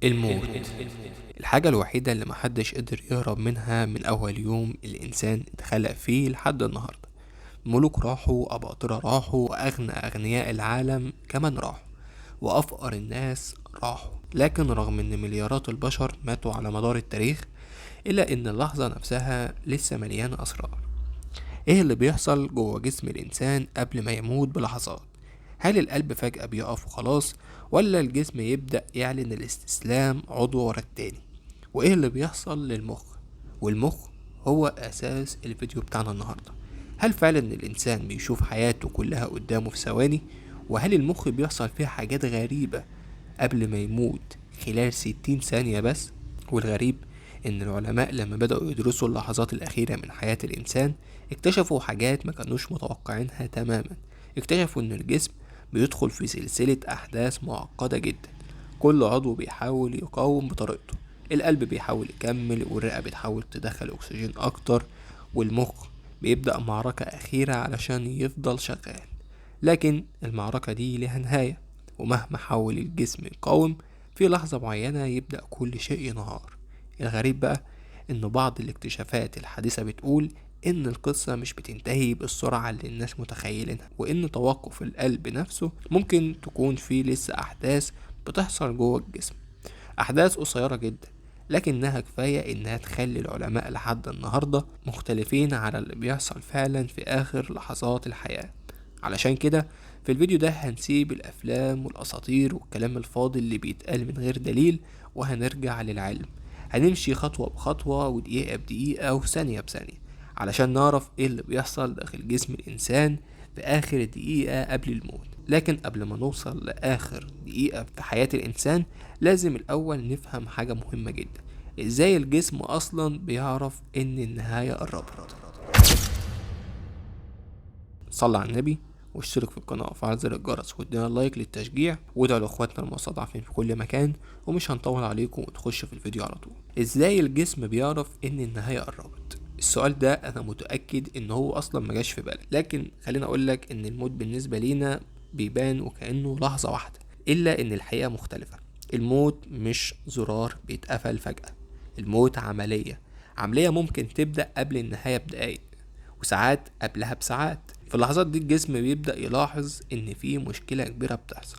الموت، الحاجة الوحيدة اللي محدش قدر يهرب منها من أول يوم الإنسان اتخلق فيه لحد النهاردة. ملوك راحوا، أباطرة راحوا، وأغنى أغنياء العالم كمان راحوا، وأفقر الناس راحوا. لكن رغم إن مليارات البشر ماتوا على مدار التاريخ، إلا إن اللحظة نفسها لسه مليانة أسرار. إيه اللي بيحصل جوه جسم الإنسان قبل ما يموت بلحظات؟ هل القلب فجأة بيقف وخلاص، ولا الجسم يبدأ يعلن الاستسلام عضو ورا التاني؟ وإيه اللي بيحصل للمخ؟ والمخ هو أساس الفيديو بتاعنا النهاردة. هل فعلا الإنسان بيشوف حياته كلها قدامه في ثواني؟ وهل المخ بيحصل فيه حاجات غريبة قبل ما يموت خلال 60 ثانية بس؟ والغريب إن العلماء لما بدأوا يدرسوا اللحظات الأخيرة من حياة الإنسان اكتشفوا حاجات ما كانوش متوقعينها تماما. اكتشفوا إن الجسم بيدخل في سلسلة أحداث معقدة جدا، كل عضو بيحاول يقاوم بطريقته. القلب بيحاول يكمل، والرئة بتحاول تدخل أكسجين أكتر، والمخ بيبدأ معركة أخيرة علشان يفضل شغال. لكن المعركة دي لها نهاية، ومهما حاول الجسم يقاوم، في لحظة معينة يبدأ كل شيء ينهار. الغريب بقى إن بعض الاكتشافات الحديثة بتقول إن القصة مش بتنتهي بالسرعة اللي الناس متخيلينها، وإن توقف القلب نفسه ممكن تكون فيه لسه أحداث بتحصل جوه الجسم. أحداث قصيرة جدا، لكنها كفاية إنها تخلي العلماء لحد النهاردة مختلفين على اللي بيحصل فعلا في آخر لحظات الحياة. علشان كده في الفيديو ده هنسيب الأفلام والأساطير والكلام الفاضي اللي بيتقال من غير دليل، وهنرجع للعلم. هنمشي خطوة بخطوة، ودقيقة بدقيقة، وثانية بثانية، علشان نعرف ايه اللي بيحصل داخل جسم الإنسان في آخر دقيقة قبل الموت. لكن قبل ما نوصل لآخر دقيقة في حياة الإنسان، لازم الأول نفهم حاجة مهمة جدا: ازاي الجسم أصلا بيعرف إن النهاية قربت. صلى على النبي، واشترك في القناة وفعل زر الجرس وادينا لايك للتشجيع، وادعوا لاخواتنا المستضعفين في كل مكان. ومش هنطول عليكم وتخش في الفيديو على طول. ازاي الجسم بيعرف ان النهاية قربت؟ السؤال ده انا متأكد ان هو اصلا ما جاش في بالك، لكن خليني اقولك ان الموت بالنسبة لينا بيبان وكأنه لحظة واحدة، الا ان الحقيقة مختلفة. الموت مش زرار بيتقفل فجأة، الموت عملية ممكن تبدأ قبل النهاية بدقايق، وساعات قبلها بساعات. في اللحظات دي الجسم بيبدأ يلاحظ إن في مشكلة كبيرة بتحصل.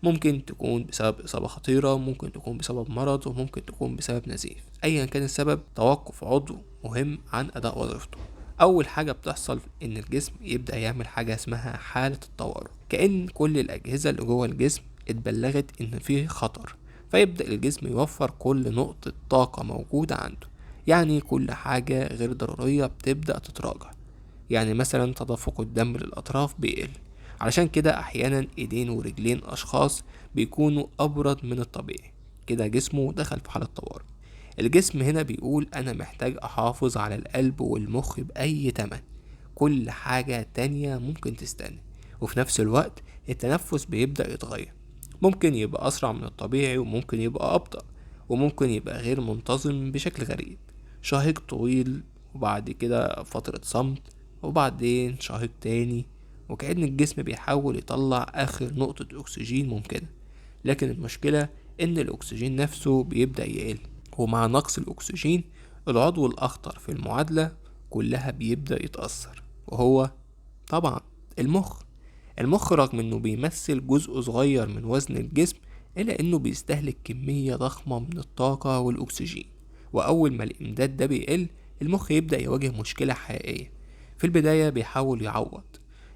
ممكن تكون بسبب إصابة خطيرة، ممكن تكون بسبب مرض، وممكن تكون بسبب نزيف. أيا كان السبب، توقف عضو مهم عن أداء وظيفته. أول حاجة بتحصل إن الجسم يبدأ يعمل حاجة اسمها حالة الطوارئ، كأن كل الأجهزة اللي جوه الجسم اتبلغت إن في خطر، فيبدأ الجسم يوفر كل نقطة طاقة موجودة عنده. يعني كل حاجة غير ضرورية بتبدأ تتراجع. يعني مثلا تدفق الدم للأطراف بيقل. علشان كده أحيانا إيدين ورجلين أشخاص بيكونوا أبرد من الطبيعي، كده جسمه دخل في حالة طوارئ. الجسم هنا بيقول أنا محتاج أحافظ على القلب والمخ بأي تمن، كل حاجة تانية ممكن تستنى. وفي نفس الوقت التنفس بيبدأ يتغير، ممكن يبقى أسرع من الطبيعي، وممكن يبقى أبطأ، وممكن يبقى غير منتظم بشكل غريب. شهيق طويل، وبعد كده فترة صمت، وبعدين شهيق تاني، وكأن الجسم بيحاول يطلع آخر نقطة أكسجين ممكنة. لكن المشكلة إن الأكسجين نفسه بيبدأ يقل، ومع نقص الأكسجين العضو الأخطر في المعادلة كلها بيبدأ يتأثر، وهو طبعا المخ. المخ رغم إنه بيمثل جزء صغير من وزن الجسم، إلا إنه بيستهلك كمية ضخمة من الطاقة والأكسجين. وأول ما الإمداد ده بيقل، المخ يبدأ يواجه مشكلة حقيقية. في البداية بيحاول يعوض،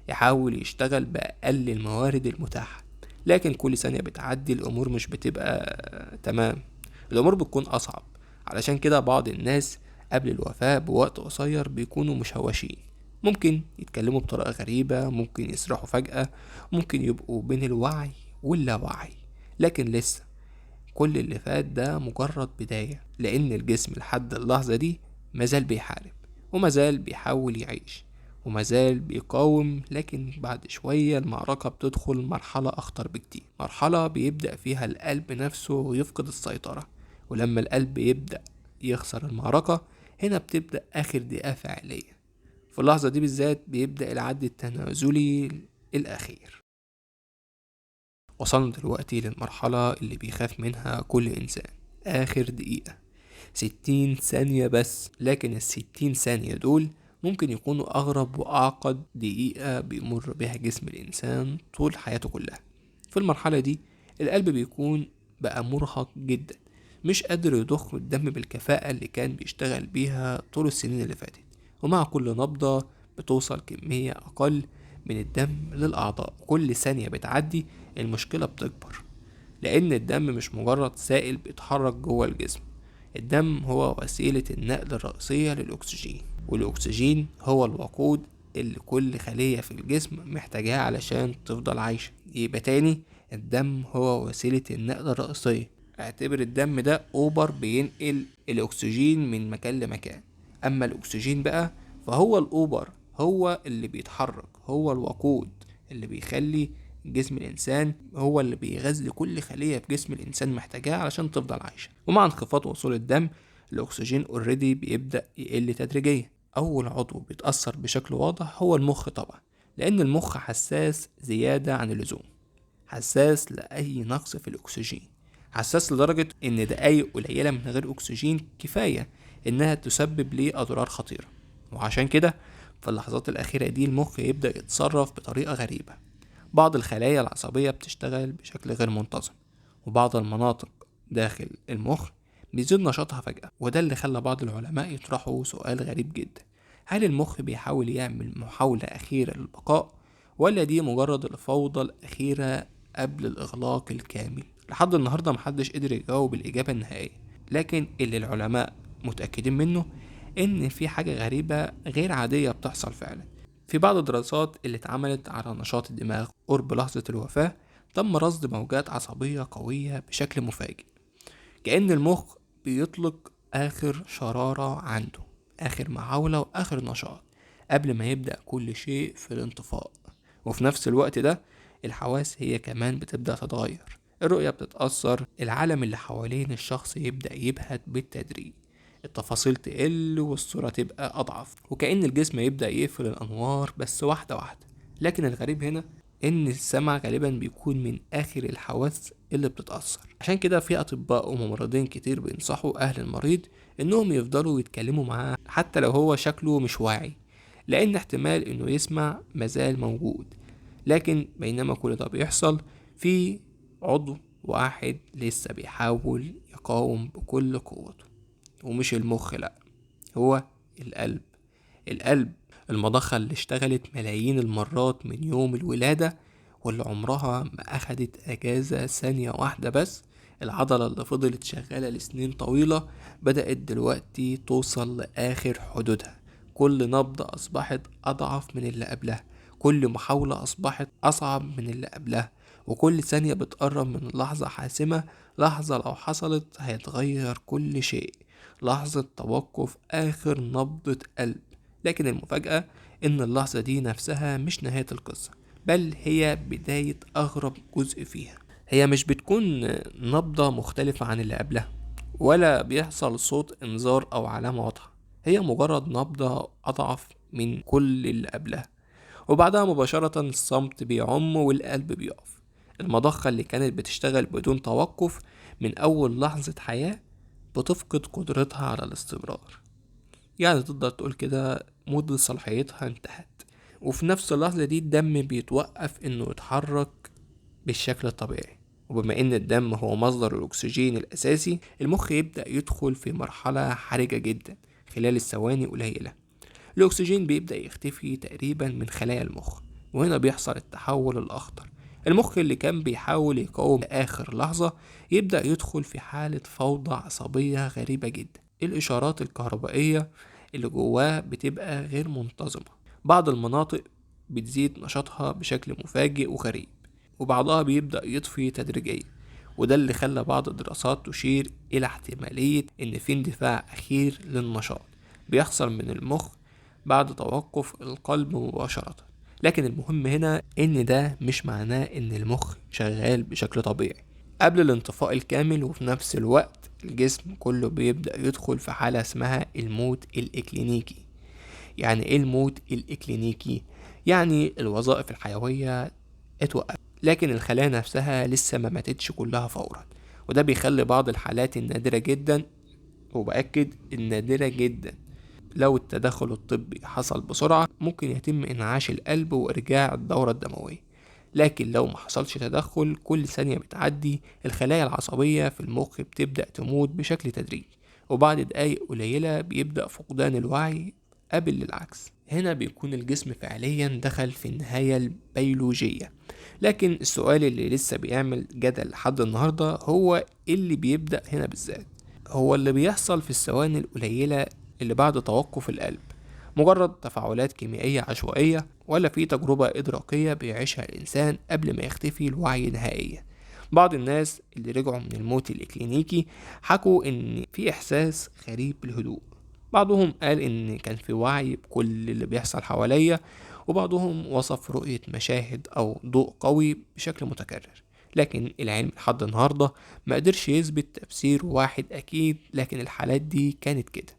يحاول يشتغل بأقل الموارد المتاحة، لكن كل ثانية بتعدي الأمور مش بتبقى تمام، الأمور بتكون أصعب. علشان كده بعض الناس قبل الوفاة بوقت قصير بيكونوا مشوشين، ممكن يتكلموا بطريقة غريبة، ممكن يسرحوا فجأة، ممكن يبقوا بين الوعي واللاوعي. لكن لسه كل اللي فات ده مجرد بداية، لأن الجسم لحد اللحظة دي مازال بيحارب، ومازال بيحاول يعيش، ومازال بيقاوم. لكن بعد شوية المعركة بتدخل مرحلة أخطر بكتير، مرحلة بيبدأ فيها القلب نفسه يفقد السيطرة. ولما القلب يبدأ يخسر المعركة، هنا بتبدأ آخر دقيقة فعلية. في اللحظة دي بالذات بيبدأ العد التنازلي الأخير. وصلنا دلوقتي للمرحلة اللي بيخاف منها كل إنسان، آخر دقيقة، 60 ثانية بس. لكن ال60 ثانية دول ممكن يكونوا أغرب وأعقد دقيقة بيمر بها جسم الإنسان طول حياته كلها. في المرحلة دي القلب بيكون بقى مرهق جدا، مش قادر يضخ الدم بالكفاءة اللي كان بيشتغل بيها طول السنين اللي فاتت، ومع كل نبضة بتوصل كمية أقل من الدم للأعضاء. كل ثانية بتعدي المشكلة بتكبر، لأن الدم مش مجرد سائل بيتحرك جوه الجسم، الدم هو وسيلة النقل الرئيسية للأكسجين، والأكسجين هو الوقود اللي كل خلية في الجسم محتاجاها علشان تفضل عايشة. يبقى تاني، الدم هو وسيلة النقل الرئيسية. اعتبر الدم ده أوبر بينقل الأكسجين من مكان لمكان، أما الأكسجين بقى فهو الأوبر، هو اللي بيتحرك، هو الوقود اللي بيخلي جسم الإنسان، هو اللي بيغذي كل خلية في جسم الإنسان محتاجاها علشان تفضل عايشة. ومع انخفاض وصول الدم الأكسجين اوريدي بيبدأ يقل تدريجيا. أول عضو بيتأثر بشكل واضح هو المخ طبعا، لأن المخ حساس زيادة عن اللزوم، حساس لأي نقص في الأكسجين، حساس لدرجة إن دقايق قليلة من غير أكسجين كفاية إنها تسبب ليه أضرار خطيرة. وعشان كده في اللحظات الأخيرة دي المخ يبدأ يتصرف بطريقة غريبة. بعض الخلايا العصبية بتشتغل بشكل غير منتظم، وبعض المناطق داخل المخ بيزيد نشاطها فجأة. وده اللي خلى بعض العلماء يطرحوا سؤال غريب جدا: هل المخ بيحاول يعمل محاولة أخيرة للبقاء، ولا دي مجرد الفوضى الأخيرة قبل الإغلاق الكامل؟ لحد النهاردة محدش قدر يجاوب الإجابة النهائية، لكن اللي العلماء متأكدين منه إن في حاجة غريبة غير عادية بتحصل فعلا. في بعض الدراسات اللي اتعملت على نشاط الدماغ قرب لحظة الوفاة تم رصد موجات عصبية قوية بشكل مفاجئ، كأن المخ بيطلق آخر شرارة عنده، آخر محاولة وآخر نشاط قبل ما يبدأ كل شيء في الانطفاء. وفي نفس الوقت ده الحواس هي كمان بتبدأ تتغير، الرؤية بتتأثر، العالم اللي حوالين الشخص يبدأ يبهت بالتدريج، التفاصيل تقل والصورة تبقى أضعف، وكأن الجسم يبدأ يقفل الأنوار بس واحدة واحدة. لكن الغريب هنا إن السمع غالبا بيكون من آخر الحواس اللي بتتأثر. عشان كده في أطباء وممرضين كتير بينصحوا أهل المريض إنهم يفضلوا يتكلموا معاه حتى لو هو شكله مش واعي، لأن احتمال إنه يسمع مازال موجود. لكن بينما كل ده بيحصل، في عضو واحد لسه بيحاول يقاوم بكل قوته، ومش المخ لأ، هو القلب. القلب، المضخة اللي اشتغلت ملايين المرات من يوم الولادة، واللي عمرها ما أخدت أجازة ثانية واحدة بس، العضلة اللي فضلت شغالة لسنين طويلة بدأت دلوقتي توصل لآخر حدودها. كل نبضة أصبحت أضعف من اللي قبلها، كل محاولة أصبحت أصعب من اللي قبلها، وكل ثانية بتقرب من لحظة حاسمة، لحظة لو حصلت هيتغير كل شيء، لحظة توقف آخر نبضة قلب. لكن المفاجأة إن اللحظة دي نفسها مش نهاية القصة، بل هي بداية أغرب جزء فيها. هي مش بتكون نبضة مختلفة عن اللي قبلها، ولا بيحصل صوت إنذار أو علامة واضحة، هي مجرد نبضة أضعف من كل اللي قبلها، وبعدها مباشرة الصمت بيعم والقلب بيقف. المضخة اللي كانت بتشتغل بدون توقف من أول لحظة حياة بتفقد قدرتها على الاستمرار، يعني تقدر تقول كده مدة صلاحيتها انتهت. وفي نفس اللحظة دي الدم بيتوقف انه يتحرك بالشكل الطبيعي، وبما ان الدم هو مصدر الاكسجين الاساسي، المخ يبدأ يدخل في مرحلة حرجة جدا. خلال الثواني قليلة الاكسجين بيبدأ يختفي تقريبا من خلايا المخ، وهنا بيحصل التحول الاخطر. المخ اللي كان بيحاول يقاوم آخر لحظة يبدأ يدخل في حالة فوضى عصبية غريبة جدا. الإشارات الكهربائية اللي جواه بتبقى غير منتظمة، بعض المناطق بتزيد نشاطها بشكل مفاجئ وغريب، وبعضها بيبدأ يطفي تدريجيا. وده اللي خلى بعض الدراسات تشير إلى احتمالية إن في اندفاع أخير للنشاط بيحصل من المخ بعد توقف القلب مباشرة. لكن المهم هنا إن ده مش معناه إن المخ شغال بشكل طبيعي قبل الانطفاء الكامل، وفي نفس الوقت الجسم كله بيبدأ يدخل في حالة اسمها الموت الإكلينيكي. يعني إيه الموت الإكلينيكي؟ يعني الوظائف الحيوية اتوقف، لكن الخلايا نفسها لسه ما ماتتش كلها فورا، وده بيخلي بعض الحالات النادرة جدا، وبأكد النادرة جدا، لو التدخل الطبي حصل بسرعة ممكن يتم إنعاش القلب وإرجاع الدورة الدموية. لكن لو ما حصلش تدخل، كل ثانية بتعدي الخلايا العصبية في المخ بتبدأ تموت بشكل تدريجي، وبعد دقايق قليلة بيبدأ فقدان الوعي قبل للعكس. هنا بيكون الجسم فعليا دخل في النهاية البيولوجية. لكن السؤال اللي لسه بيعمل جدل لحد النهاردة هو إيه اللي بيبدأ هنا بالذات؟ هو اللي بيحصل في الثواني القليلة اللي بعد توقف القلب مجرد تفاعلات كيميائية عشوائية، ولا في تجربة إدراكية بيعيشها الإنسان قبل ما يختفي الوعي نهائيا؟ بعض الناس اللي رجعوا من الموت الإكلينيكي حكوا إن في إحساس غريب بالهدوء. بعضهم قال إن كان في وعي بكل اللي بيحصل حواليا، وبعضهم وصف رؤية مشاهد أو ضوء قوي بشكل متكرر. لكن العلم لحد النهاردة ما قدرش يثبت تفسير واحد أكيد، لكن الحالات دي كانت كده.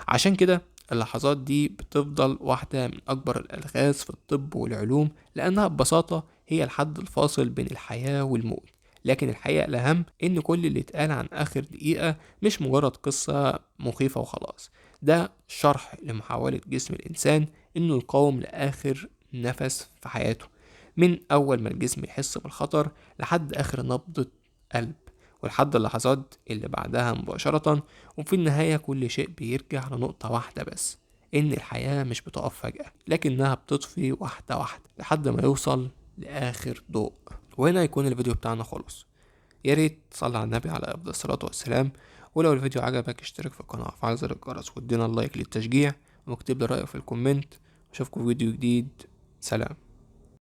عشان كده اللحظات دي بتفضل واحدة من أكبر الألغاز في الطب والعلوم، لأنها ببساطة هي الحد الفاصل بين الحياة والموت. لكن الحقيقة الأهم إن كل اللي اتقال عن آخر دقيقة مش مجرد قصة مخيفة وخلاص، ده شرح لمحاولة جسم الإنسان إنه يقاوم لآخر نفس في حياته، من أول ما الجسم يحس بالخطر لحد آخر نبضة قلب، ولحد اللحظات اللي بعدها مباشرة. وفي النهاية كل شيء بيرجع لنقطة واحدة بس، إن الحياة مش بتقف فجأة، لكنها بتطفي واحدة واحدة لحد ما يوصل لآخر ضوء. وهنا يكون الفيديو بتاعنا خلص. يا ريت تصلي على النبي على أفضل الصلاة والسلام. ولو الفيديو عجبك اشترك في القناة وفعل زر الجرس وادينا اللايك للتشجيع، واكتب لي رأيك في الكومنت. اشوفكم في فيديو جديد. سلام.